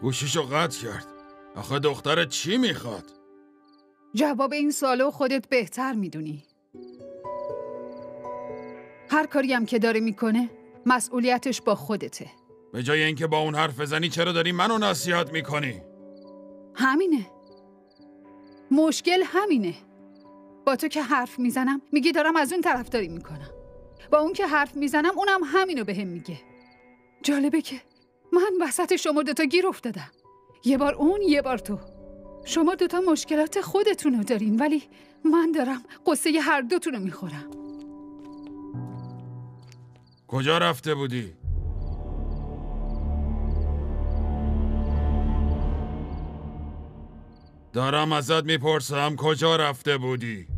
گوشیشو قطع کرد. آخه دخترت چی میخواد؟ جواب این سوالو خودت بهتر میدونی. هر کاری هم که داره میکنه مسئولیتش با خودته. به جای اینکه با اون حرف بزنی چرا داری منو نصیحت میکنی؟ همینه. مشکل همینه. با تو که حرف میزنم میگی دارم از اون طرفداری میکنم. با اون که حرف میزنم اونم همینو بهم میگه. جالبه که من وسط شما دوتا گیر افتادم. یه بار اون یه بار تو. شما دوتا مشکلات خودتونو دارین ولی من دارم قصه هر دوتونو میخورم. کجا رفته بودی؟ دارم ازت میپرسم کجا رفته بودی؟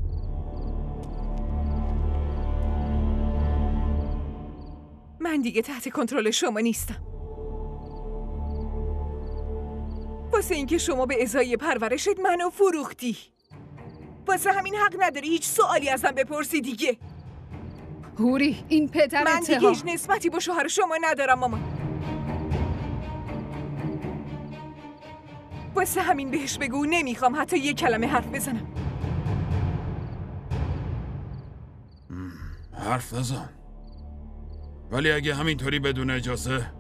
من دیگه تحت کنترل شما نیستم. واسه اینکه شما به ازای پرورشت منو فروختی. واسه همین حق نداری هیچ سوالی ازم بپرسی دیگه. هوری این پدرته. من دیگه هیچ نسبتی با شوهر شما ندارم مامان. واسه همین بهش بگو نمیخوام حتی یه کلمه حرف بزنم. حرف نزن. ولی اگه همینطوری بدون اجازه،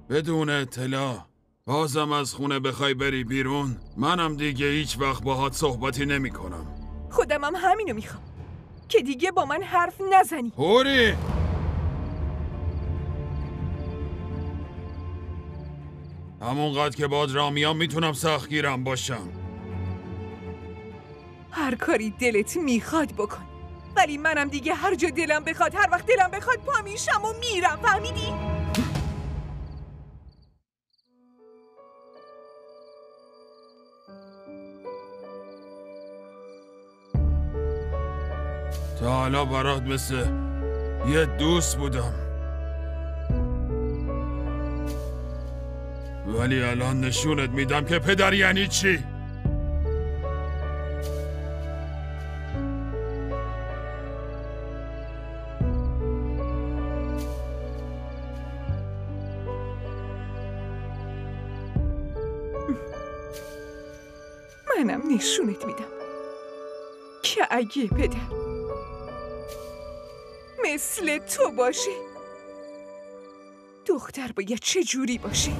بدون اطلاع بازم از خونه بخوای بری بیرون، منم دیگه هیچ وقت باهات صحبتی نمی کنم. خودمم همینو میخوام که دیگه با من حرف نزنی. هوری! همونقدر که باد را میام میتونم سختگیرم باشم. هر کاری دلت میخواد بکن، ولی منم دیگه هر جا دلم بخواد، هر وقت دلم بخواد پا میشم و میرم. فهمیدی؟ تا حالا برات مثل یه دوست بودم، ولی الان نشونت میدم که پدر یعنی چی. منم نشونت میدم که اگه پدر مثل تو باشه، دختر باید چه جوری باشه.